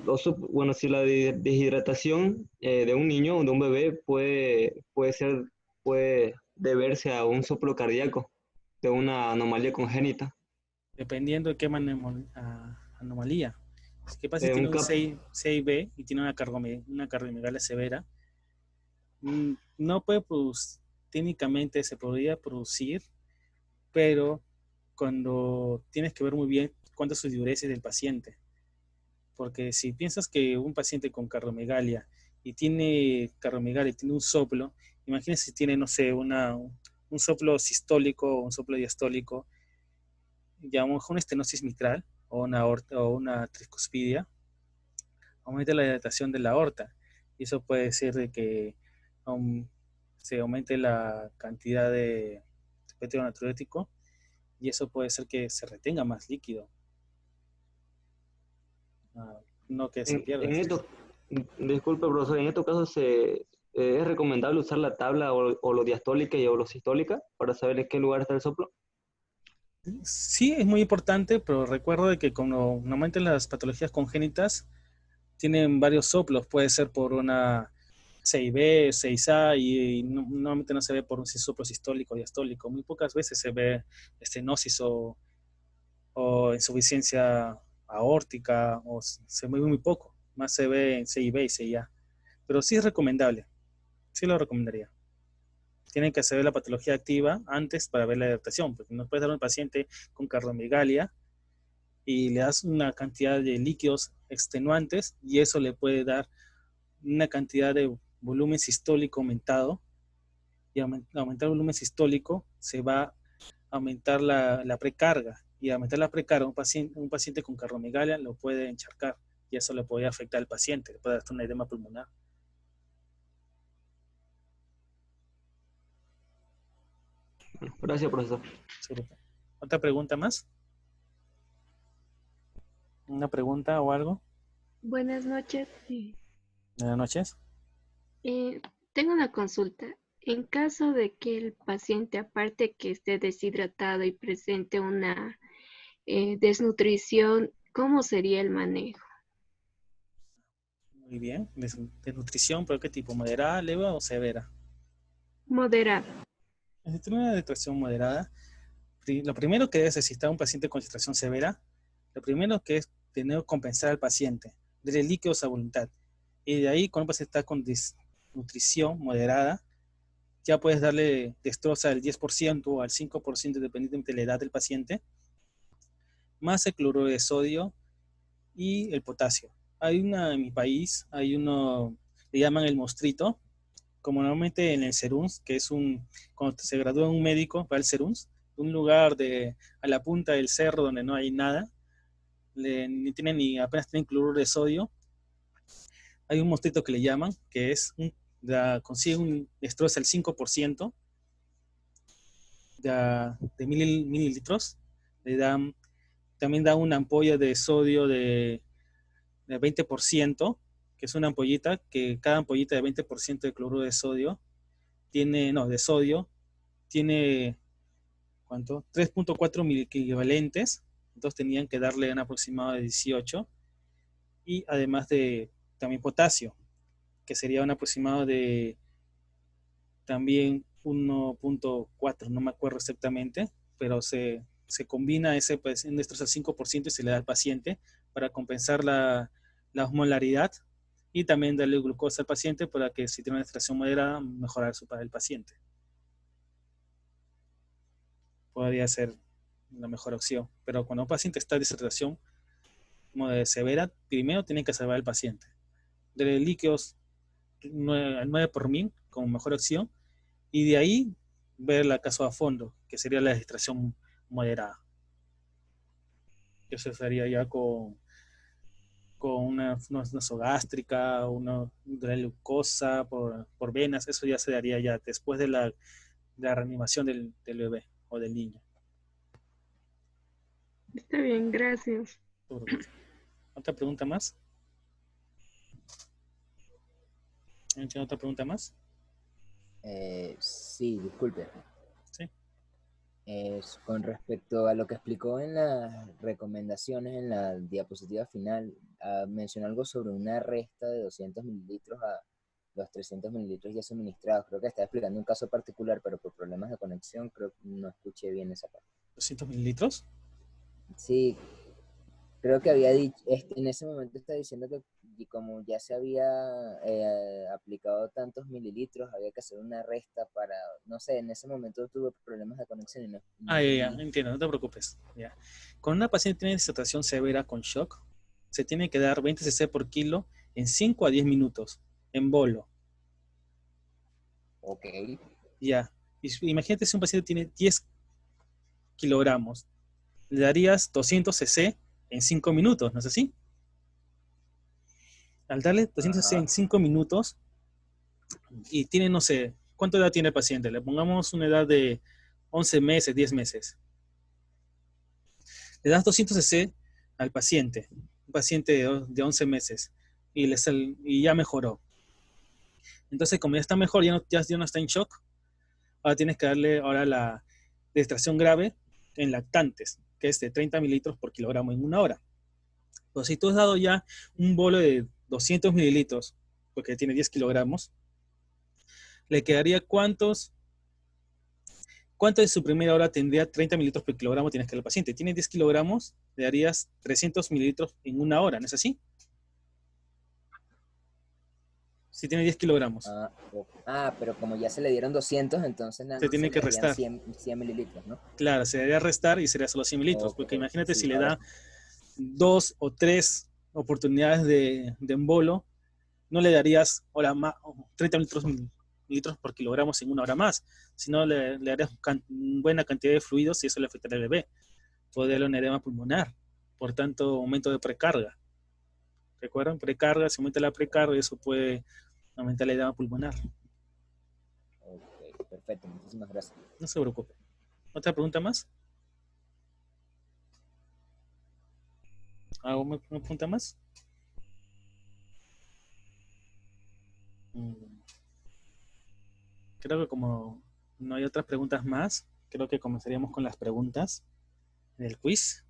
la deshidratación de un niño o de un bebé puede deberse a un soplo cardíaco de una anomalía congénita. Dependiendo de qué anomalía. ¿Qué pasa si tiene un CIB y tiene una cardiomegalia severa? No puede producir, técnicamente se podría producir, pero cuando tienes que ver muy bien cuánto es su diuresis del paciente, porque si piensas que un paciente con cardomegalia y tiene cardomegalia y tiene un soplo, imagínense si tiene, no sé, un soplo sistólico o un soplo diastólico, ya a lo mejor una estenosis mitral o una aorta o una tricuspidia, aumenta la dilatación de la aorta. Y eso puede ser de que se aumente la cantidad de petróleo natriurético y eso puede ser que se retenga más líquido. No que se pierda. En estos, disculpe, profesor, en estos casos es recomendable usar la tabla holodiastólica y holosistólica para saber en qué lugar está el soplo. Sí, es muy importante, pero recuerdo de que como normalmente las patologías congénitas tienen varios soplos, puede ser por una 6B, 6A y normalmente no se ve por un soplo sistólico o diastólico. Muy pocas veces se ve estenosis o insuficiencia aórtica, o se mueve muy poco, más se ve en 6B y 6A. Pero sí es recomendable, sí lo recomendaría. Tienen que hacer la patología activa antes para ver la adaptación, porque no puedes dar a un paciente con cardomegalia y le das una cantidad de líquidos extenuantes y eso le puede dar una cantidad de volumen sistólico aumentado y aumentar el volumen sistólico se va a aumentar la precarga y al aumentar la precarga un paciente con cardomegalia lo puede encharcar y eso le puede afectar al paciente, le puede dar un edema pulmonar. Gracias, profesor. ¿Otra pregunta más? ¿Una pregunta o algo? Buenas noches. Buenas noches. Tengo una consulta. En caso de que el paciente, aparte que esté deshidratado y presente una desnutrición, ¿cómo sería el manejo? Muy bien. Desnutrición, ¿pero qué tipo? ¿Moderada, leve o severa? Moderado. Si tiene una desnutrición moderada, lo primero que debe necesitar un paciente con desnutrición severa, lo primero que es tener que compensar al paciente, darle líquidos a voluntad. Y de ahí, cuando un paciente está con desnutrición moderada, ya puedes darle destroza del 10% o al 5% dependientemente de la edad del paciente, más el cloruro de sodio y el potasio. En mi país, le llaman el mostrito, como normalmente en el SERUNS, que es cuando se gradúa un médico, va al SERUNS, un lugar a la punta del cerro donde no hay nada, apenas tienen cloruro de sodio. Hay un mostrito que le llaman, que consigue un destroza el 5% de mililitros. También da una ampolla de sodio de 20%, que es una ampollita, que cada ampollita de 20% de cloruro de sodio de sodio, tiene, ¿cuánto? 3.4 miliequivalentes, entonces tenían que darle un aproximado de 18, y además de también potasio, que sería un aproximado de también 1.4, no me acuerdo exactamente, pero se combina ese un destrozo al 5% y se le da al paciente para compensar la osmolaridad y también darle glucosa al paciente para que si tiene una deshidratación moderada, mejorar para el paciente. Podría ser la mejor opción, pero cuando un paciente está en deshidratación severa, primero tiene que salvar al paciente. De líquidos 9 por mil como mejor opción y de ahí ver la caso a fondo, que sería la deshidratación moderada. Eso sería ya con una nasogástrica, una glucosa por venas, eso ya se daría ya después de la reanimación del bebé o del niño. Está bien, gracias. ¿Otra pregunta más? ¿Tiene otra pregunta más? Sí, disculpe. Sí. Con respecto a lo que explicó en las recomendaciones, en la diapositiva final, mencionó algo sobre una resta de 200 mililitros a los 300 mililitros ya suministrados. Creo que está explicando un caso particular, pero por problemas de conexión creo que no escuché bien esa parte. ¿200 mililitros? Sí, creo que había dicho, en ese momento está diciendo que como ya se había aplicado tantos mililitros, había que hacer una resta para, no sé, en ese momento tuve problemas de conexión y no Ya, entiendo, no te preocupes. Ya. Cuando una paciente tiene deshidratación severa con shock, se tiene que dar 20 cc por kilo en 5 a 10 minutos, en bolo. Ok. Ya. Imagínate si un paciente tiene 10 kilogramos, le darías 200 cc en 5 minutos, ¿no es así? Al darle 200 cc en 5 minutos, y tiene, no sé, ¿cuánta edad tiene el paciente? Le pongamos una edad de 11 meses, 10 meses. Le das 200 cc al paciente, un paciente de 11 meses, y ya mejoró. Entonces, como ya está mejor, ya no está en shock, ahora tienes que darle ahora la extracción grave en lactantes, que es de 30 mililitros por kilogramo en una hora. Entonces, si tú has dado ya un bolo de 200 mililitros, porque tiene 10 kilogramos, le quedaría ¿cuánto de su primera hora tendría 30 mililitros por kilogramo tienes que darle al paciente? Tiene 10 kilogramos, le darías 300 mililitros en una hora, ¿no es así? Si tiene 10 kilogramos. Pero como ya se le dieron 200, entonces nada Se más tiene se que le darían restar. 100 mililitros, ¿no? Claro, se debería restar y sería solo 100 mililitros, porque imagínate si le da 2 o 3 oportunidades de embolo, no le darías ahora más, 30 mililitros por kilogramo en una hora más, sino le darías buena cantidad de fluidos y eso le afectaría al bebé. Puede darle un edema pulmonar, por tanto, aumento de precarga. ¿Recuerdan? Precarga, si aumenta la precarga, eso puede aumentar el edema pulmonar. Ok, perfecto, muchísimas gracias. No se preocupe. ¿Otra pregunta más? ¿Alguna pregunta más? Creo que como no hay otras preguntas más, creo que comenzaríamos con las preguntas del quiz.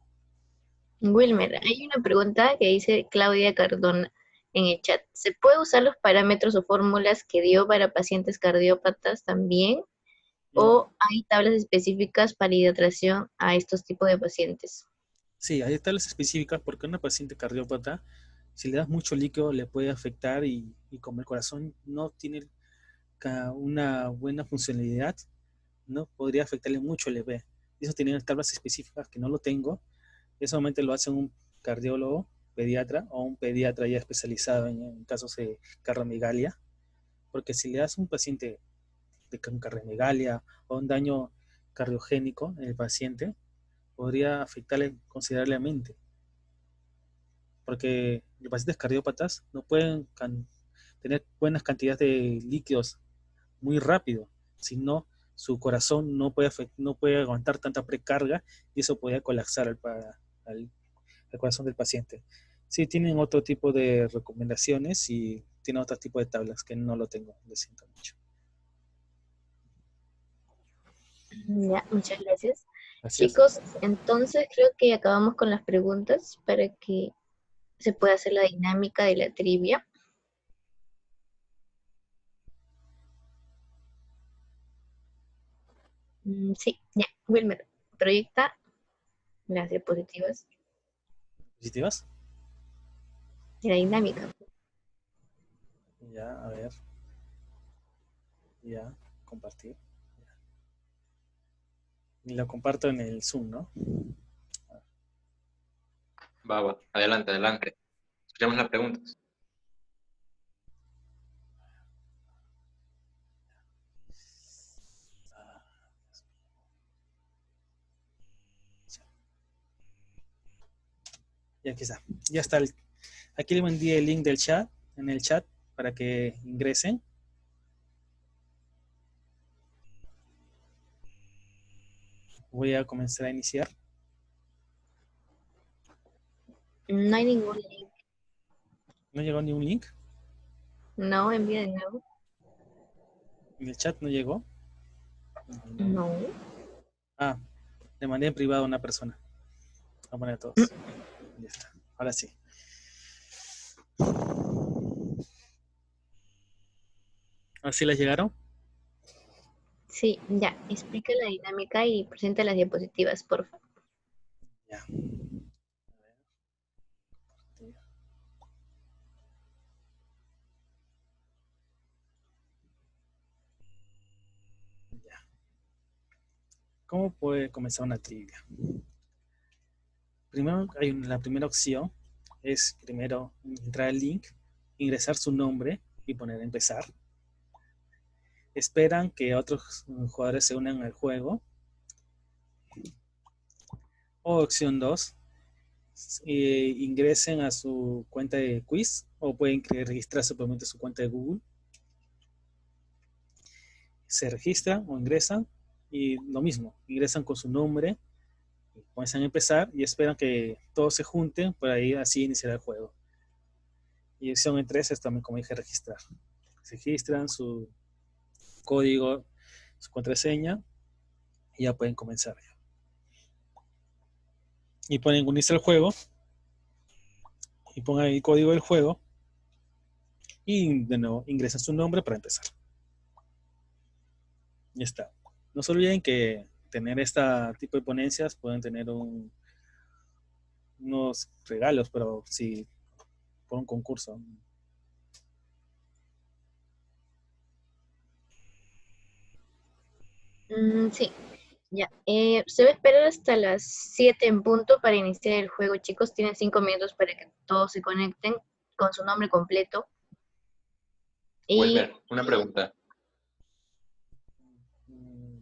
Wilmer, hay una pregunta que dice Claudia Cardona en el chat. ¿Se puede usar los parámetros o fórmulas que dio para pacientes cardiópatas también? ¿O hay tablas específicas para hidratación a estos tipos de pacientes? Sí, hay tablas específicas porque a una paciente cardiópata, si le das mucho líquido, le puede afectar y como el corazón no tiene una buena funcionalidad, no podría afectarle mucho el bebé. Eso tiene tablas específicas que no lo tengo. Eso solamente lo hace un cardiólogo, pediatra o un pediatra ya especializado en casos de cardiomagalia. Porque si le das a un paciente con cardiomagalia o un daño cardiogénico en el paciente, podría afectarle considerablemente. Porque los pacientes cardiópatas no pueden tener buenas cantidades de líquidos muy rápido, sino su corazón no puede aguantar tanta precarga y eso puede colapsar al corazón del paciente. Sí, tienen otro tipo de recomendaciones y tienen otro tipo de tablas que no lo tengo, lo siento mucho. Ya, muchas gracias. Gracias. Chicos, entonces creo que acabamos con las preguntas para que se pueda hacer la dinámica de la trivia. Sí, ya, Wilmer, proyecta las diapositivas ¿Positivas? de la dinámica. Ya, a ver. Ya, compartir. Y lo comparto en el Zoom, ¿no? Va, adelante, adelante. Escuchamos las preguntas. Ya aquí está. Ya está. Aquí le envié el link del chat, en el chat, para que ingresen. Voy a comenzar a iniciar. No hay ningún link. ¿No llegó ni un link? No, envía de nuevo. ¿En el chat no llegó? No. Ah, le mandé en privado a una persona. Vamos a poner a todos. Ya está. Ahora sí. ¿Así les llegaron? Sí, ya. Explica la dinámica y presenta las diapositivas, por favor. Ya. Ya. ¿Cómo puede comenzar una trivia? Primero hay la primera opción, es primero entrar al link, ingresar su nombre y poner empezar. Esperan que otros jugadores se unan al juego. O opción 2, ingresen a su cuenta de quiz o pueden registrar simplemente su cuenta de Google. Se registran o ingresan y lo mismo, ingresan con su nombre, comienzan a empezar y esperan que todos se junten para ahí así iniciar el juego. Y opción en 3 es también, como dije, registrar. Se registran su código, su contraseña y ya pueden comenzar. Y ponen unirse al juego y pongan el código del juego y de nuevo ingresan su nombre para empezar. Ya está. No se olviden que tener este tipo de ponencias pueden tener unos regalos, pero sí, por un concurso. Sí, ya. Se va a esperar hasta las 7 en punto para iniciar el juego, chicos. Tienen 5 minutos para que todos se conecten con su nombre completo. Y Wilmer, una pregunta.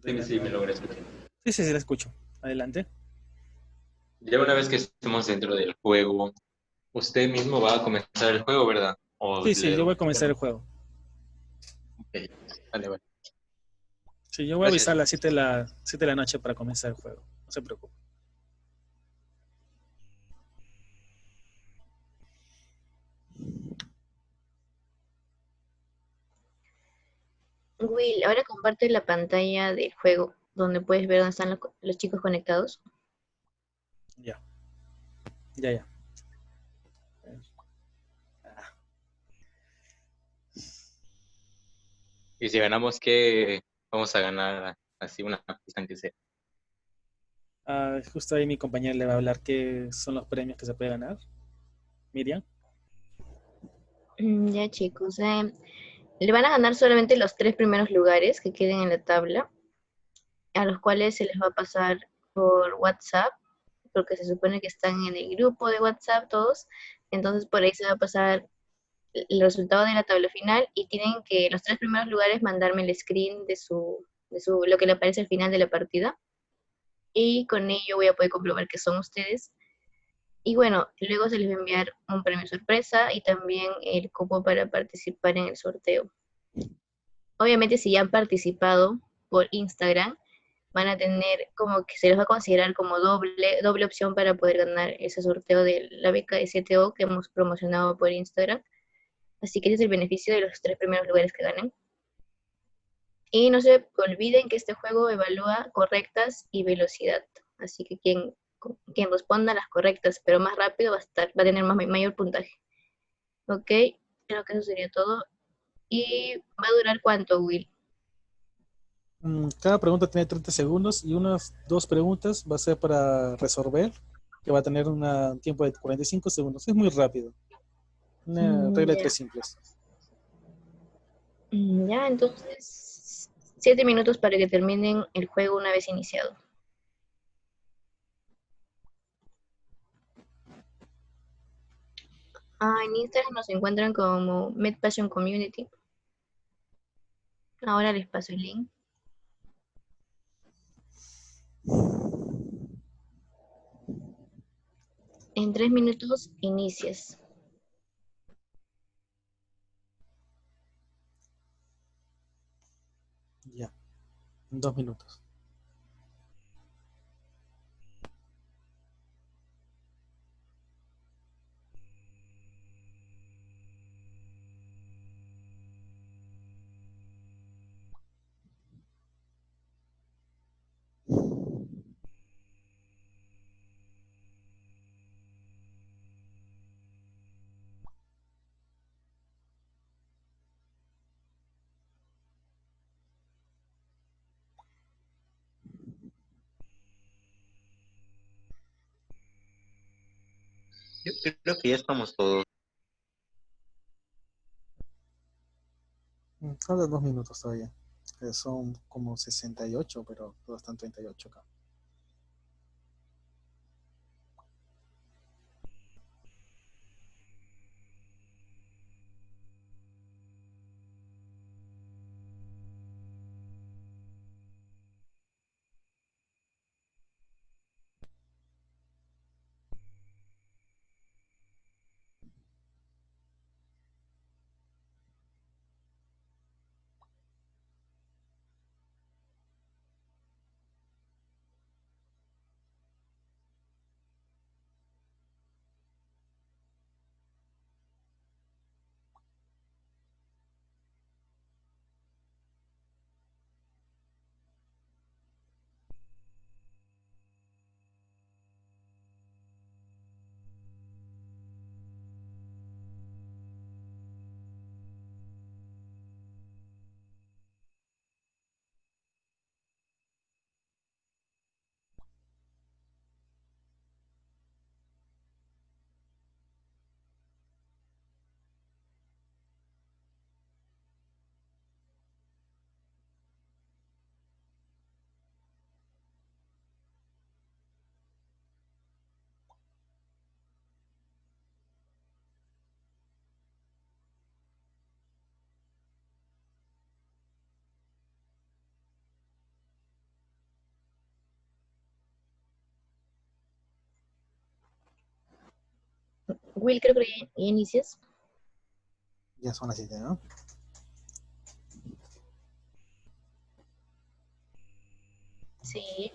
Dime Sí, me logré escuchar. Sí, la escucho. Adelante. Ya una vez que estemos dentro del juego, usted mismo va a comenzar el juego, ¿verdad? ¿O Sí, yo voy a comenzar el juego. Ok, vale. Sí, yo voy a Gracias. avisar a las 7 de la noche para comenzar el juego. No se preocupe. Will, ahora comparte la pantalla del juego donde puedes ver dónde están los chicos conectados. Ya. Y si ganamos, ¿qué vamos a ganar? Así una pista que sea. Justo ahí mi compañera le va a hablar qué son los premios que se puede ganar. Miriam. Ya, chicos. Le van a ganar solamente los 3 primeros lugares que queden en la tabla, a los cuales se les va a pasar por WhatsApp, porque se supone que están en el grupo de WhatsApp todos. Entonces por ahí se va a pasar el resultado de la tabla final y tienen que los 3 primeros lugares mandarme el screen de lo que le aparece al final de la partida. Y con ello voy a poder comprobar que son ustedes. Y bueno, luego se les va a enviar un premio sorpresa y también el cupo para participar en el sorteo. Obviamente, si ya han participado por Instagram, van a tener como que se les va a considerar como doble opción para poder ganar ese sorteo de la beca de CTO que hemos promocionado por Instagram. Así que ese es el beneficio de los 3 primeros lugares que ganen. Y no se olviden que este juego evalúa correctas y velocidad. Así que quien responda las correctas, pero más rápido, va a tener mayor puntaje. Ok, creo que eso sería todo. ¿Y va a durar cuánto, Will? Cada pregunta tiene 30 segundos y unas 2 preguntas va a ser para resolver, que va a tener un tiempo de 45 segundos. Es muy rápido. Una regla de 3 simples. Ya, entonces 7 minutos para que terminen el juego una vez iniciado. En Instagram nos encuentran como MedPassion Community. Ahora les paso el link. En 3 minutos inicias. Ya, en 2 minutos. Yo creo que ya estamos todos. Cada 2 minutos todavía. Son como 68, pero todos están 38 acá. Will, creo que ya inicias. Ya son las 7, ¿no? Sí.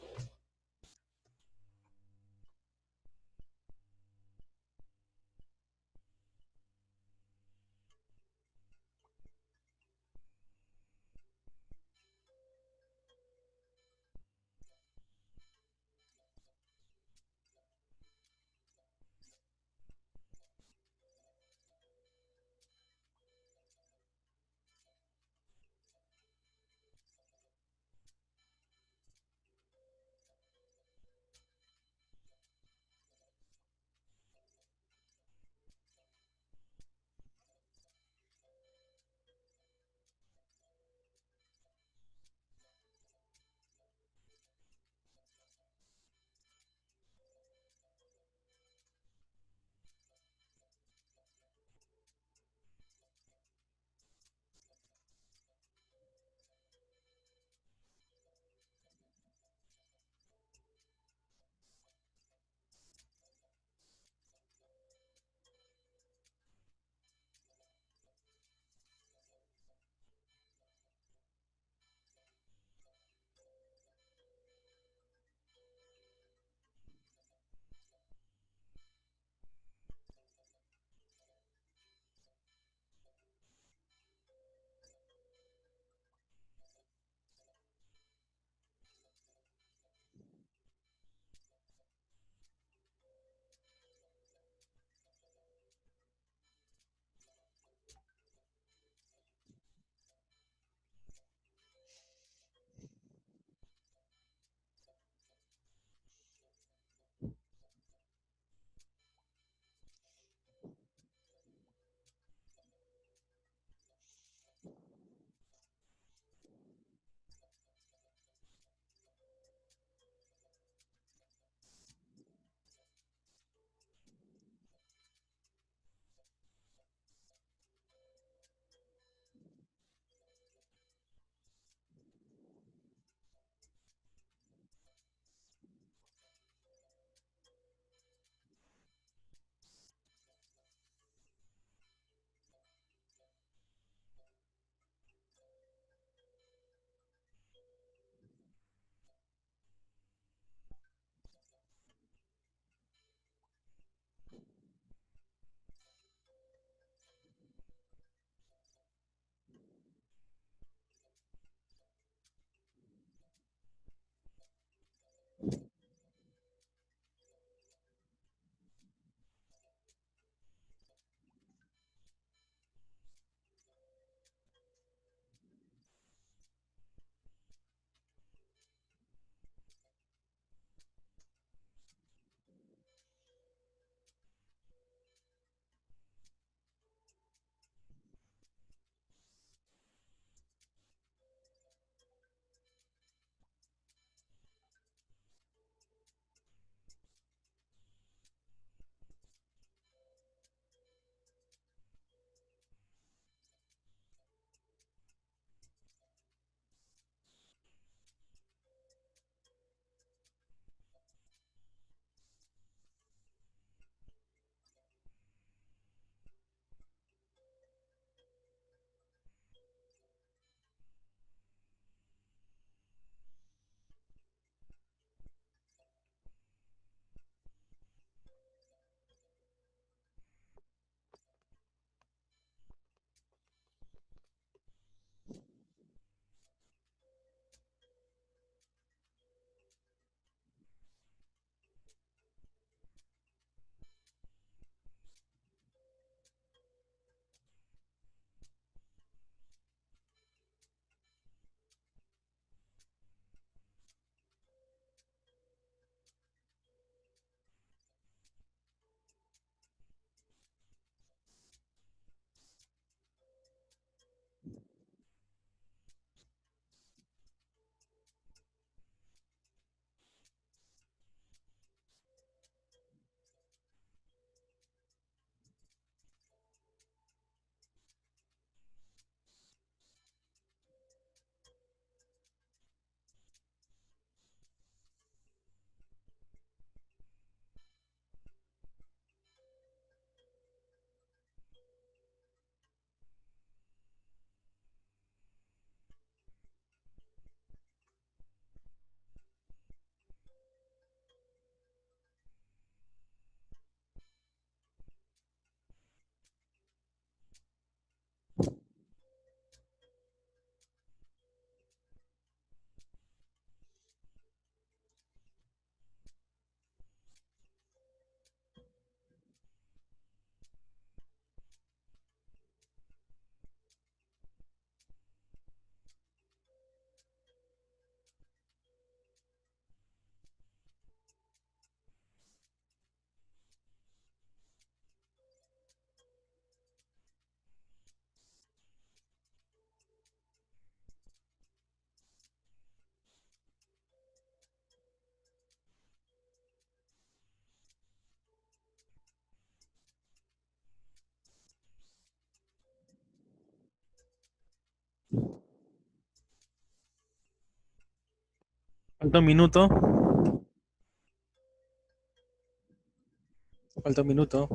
Falta un minuto. Falta un minuto.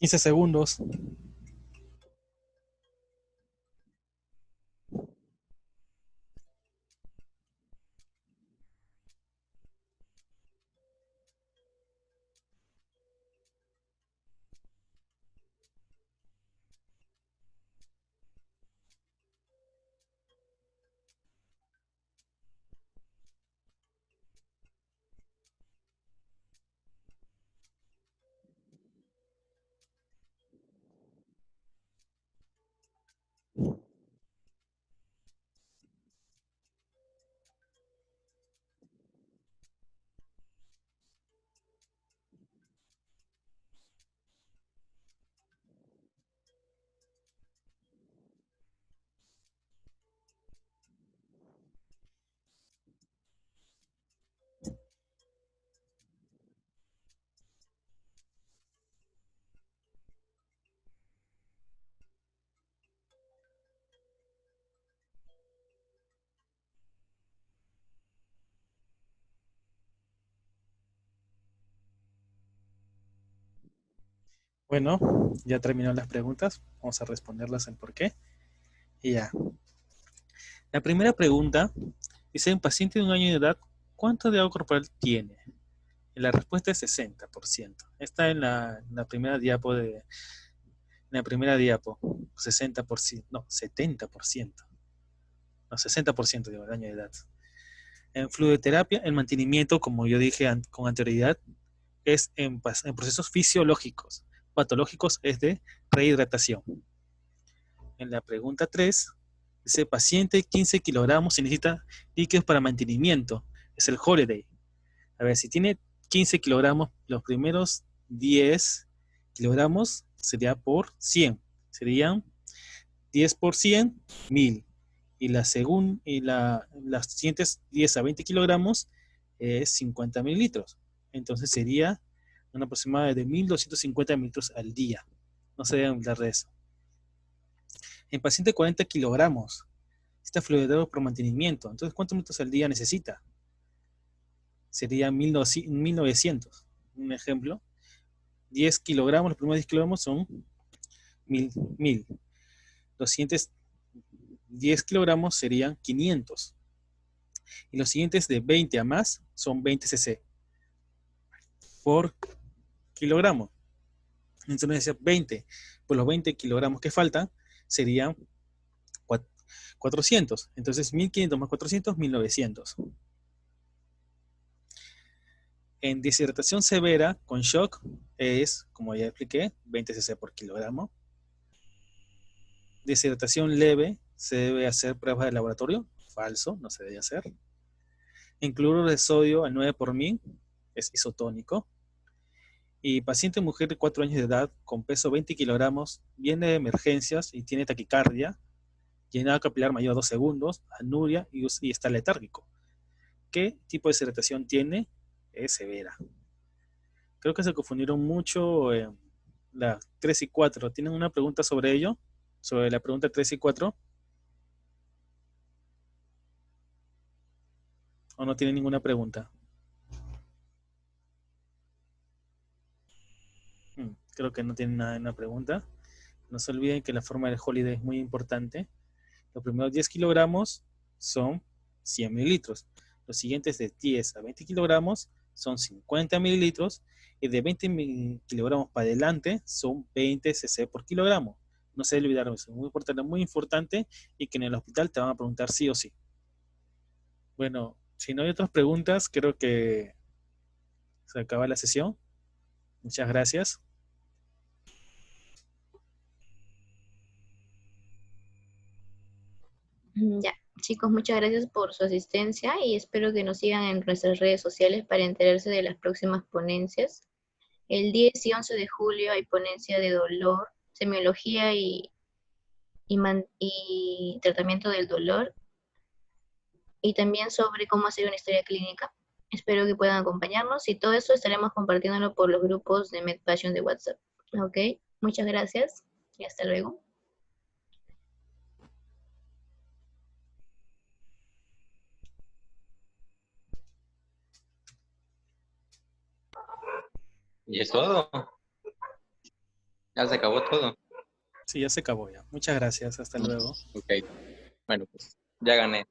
$15. Bueno, ya terminó las preguntas. Vamos a responderlas en por qué. Y ya. La primera pregunta dice: un paciente de 1 año de edad, ¿cuánto de agua corporal tiene? Y la respuesta es 60%. Está en la primera diapo en la primera diapo. 60%, no, 70%. No, 60% de año de edad. En fluidoterapia, el mantenimiento, como yo dije con anterioridad, es en procesos fisiológicos. Patológicos es de rehidratación. En la pregunta 3, dice: paciente 15 kilogramos y necesita líquidos para mantenimiento. Es el Holiday. A ver, si tiene 15 kilogramos, los primeros 10 kilogramos sería por 100. Serían 10 por 100, 1000. Y las siguientes 10 a 20 kilogramos es 50 mililitros. Entonces sería una aproximada de 1250 mililitros al día. No se deben olvidar de eso. En paciente 40 kilogramos, está fluidado por mantenimiento. Entonces, ¿cuántos mililitros al día necesita? Sería 1900. Un ejemplo. 10 kilogramos, los primeros 10 kilogramos son 1000. Los siguientes 10 kilogramos serían 500. Y los siguientes de 20 a más son 20 cc por kilogramo. Entonces, 20 por los 20 kilogramos que faltan serían 400. Entonces, 1500 más 400, 1900. En deshidratación severa con shock es, como ya expliqué, 20 cc por kilogramo. Deshidratación leve, ¿se debe hacer pruebas de laboratorio? Falso, no se debe hacer. En cloruro de sodio al 9 por 1000 es isotónico. Y paciente mujer de 4 años de edad con peso 20 kilogramos, viene de emergencias y tiene taquicardia, llenado capilar mayor a 2 segundos, anuria y está letárgico. ¿Qué tipo de deshidratación tiene? Es severa. Creo que se confundieron mucho las 3 y 4. ¿Tienen una pregunta sobre ello? Sobre la pregunta 3 y 4. ¿O no tienen ninguna pregunta? Creo que no tienen ninguna pregunta. No se olviden que la forma del Holiday es muy importante. Los primeros 10 kilogramos son 100 mililitros. Los siguientes de 10 a 20 kilogramos son 50 mililitros. Y de 20 kilogramos para adelante son 20 cc por kilogramo. No se debe olvidar eso. Es muy importante y que en el hospital te van a preguntar sí o sí. Bueno, si no hay otras preguntas, creo que se acaba la sesión. Muchas gracias. Ya, chicos, muchas gracias por su asistencia y espero que nos sigan en nuestras redes sociales para enterarse de las próximas ponencias. El 10 y 11 de julio hay ponencia de dolor, semiología y tratamiento del dolor, y también sobre cómo hacer una historia clínica. Espero que puedan acompañarnos y todo eso estaremos compartiéndolo por los grupos de MedPassion de WhatsApp. Ok, muchas gracias y hasta luego. Y es todo. Ya se acabó todo. Sí, ya se acabó ya. Muchas gracias. Hasta luego. Ok. Bueno, pues ya gané.